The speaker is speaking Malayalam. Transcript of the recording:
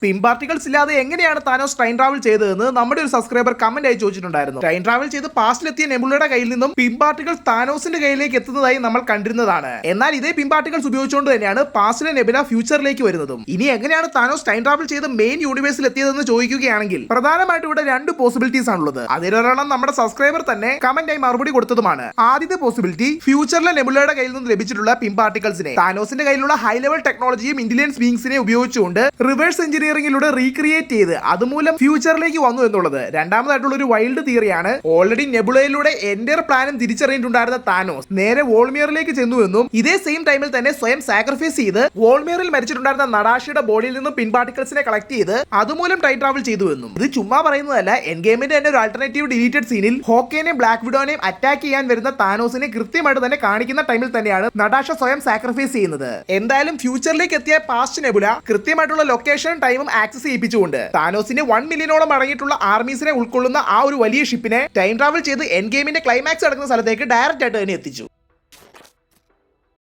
പിൻ പാർട്ടിക്കിൾസ് ഇല്ലാതെ എങ്ങനെയാണ് താനോസ് ടൈം ട്രാവൽ ചെയ്തതെന്ന് നമ്മുടെ ഒരു സബ്സ്ക്രൈബർ കമന്റ് ആയി ചോദിച്ചിട്ടുണ്ടായിരുന്നു. ടൈം ട്രാവൽ ചെയ്ത് പാസ്റ്റിലെത്തിയ നെബുലയുടെ കയ്യിൽ നിന്നും പിൻ പാർട്ടിക്കിൾസ് താനോസിന്റെ കയ്യിലേക്ക് എത്തുന്നതായി നമ്മൾ കണ്ടിരുന്നതാണ്. എന്നാൽ ഇതേ പിൻ പാർട്ടിക്കിൾസ് ഉപയോഗിച്ചുകൊണ്ട് തന്നെയാണ് പാസ്റ്റിലെ നെബുല ഫ്യൂച്ചറിലേക്ക് വരുന്നതും. ഇനി എങ്ങനെയാണ് താനോസ് ടൈം ട്രാവൽ ചെയ്ത് മെയിൻ യൂണിവേഴ്സിൽ എത്തിയതെന്ന് ചോദിക്കുകയാണെങ്കിൽ പ്രധാനമായിട്ടും ഇവിടെ രണ്ട് പോസിബിലിറ്റീസ് ആണുള്ളത്. അതിലൊരെണ്ണം നമ്മുടെ സബ്സ്ക്രൈബർ തന്നെ കമന്റ് ആയി മറുപടി കൊടുത്തതുമാണ്. ആദ്യത്തെ പോസിബിലിറ്റി, ഫ്യൂച്ചറിലെ നെബുലയുടെ കയ്യിൽ നിന്ന് ലഭിച്ചിട്ടുള്ള പിൻ പാർട്ടിക്കിൾസിനെ താനോസിന്റെ കയ്യിലുള്ള ഹൈ ലെവൽ ടെക്നോളജിയും ഇന്റലിജൻസ് ബീങ്സിനെ ഉപയോഗിച്ചുകൊണ്ട് റിവേഴ്സ് എഞ്ചിനീയറിംഗിലൂടെ റീക്രിയേറ്റ് ചെയ്ത് അതുമൂലം ഫ്യൂച്ചറിലേക്ക് വന്നു എന്നുള്ളത് രണ്ടാമതായിട്ടുള്ള ഒരു വൈൽഡ് തിയറിയാണ്. ഓൾറെഡി നെബുലയിലൂടെ എന്റർ പ്ലാനും തിരിച്ചറിഞ്ഞിട്ടുണ്ടായിരുന്ന താനോസ് നേരെ വോൾമിയറിലേക്ക് ചെന്നു എന്നും ഇതേ സെയിം ടൈമിൽ തന്നെ സ്വയം സാക്രിഫൈസ് ചെയ്ത് വോൾമിയറിൽ മരിച്ചിട്ടുണ്ടായിരുന്ന നടാഷിയുടെ ബോഡിയിൽ നിന്നും പിൻ പാർട്ടിക്കിൾസിനെ കളക്ട് ചെയ്ത് അതുമൂലം ടൈം ട്രാവൽ ചെയ്തു എന്നും. ഇത് ചുമ്മാ പറയുന്നതല്ല. എൻ ഗെയിമിന്റെ തന്നെ ഒരു ആൾട്ടർനേറ്റീവ് ഡിലീറ്റഡ് സീനിൽ ഹോക്കേനെയും ബ്ലാക്ക് വിഡോനെയും അറ്റാക്ക് ചെയ്യാൻ വരുന്ന താനോസിനെ കൃത്യമായിട്ട് തന്നെ കാണിക്കുന്ന ടൈമിൽ തന്നെയാണ് നടാഷ സ്വയം സാക്രിഫൈസ് ചെയ്യുന്നത്. എന്തായാലും ഫ്യൂച്ചറിലേക്ക് എത്തിയ പാസ്റ്റ് നെബുല കൃത്യമായിട്ടുള്ള ലൊക്കേഷൻ ടൈമും ആക്സസ് ചെയ്യിപ്പിച്ചുകൊണ്ട് താനോസിന്റെ 1 മില്യണോളം അടങ്ങിയിട്ടുള്ള ആർമീസിനെ ഉൾക്കൊള്ളുന്ന ആ ഒരു വലിയ ഷിപ്പിനെ ടൈം ട്രാവൽ ചെയ്ത് എൻ ഗെയിമിന്റെ ക്ലൈമാക്സ് നടക്കുന്ന സ്ഥലത്തേക്ക് ഡയറക്റ്റ് ആയിട്ട് തന്നെ എത്തിച്ചു.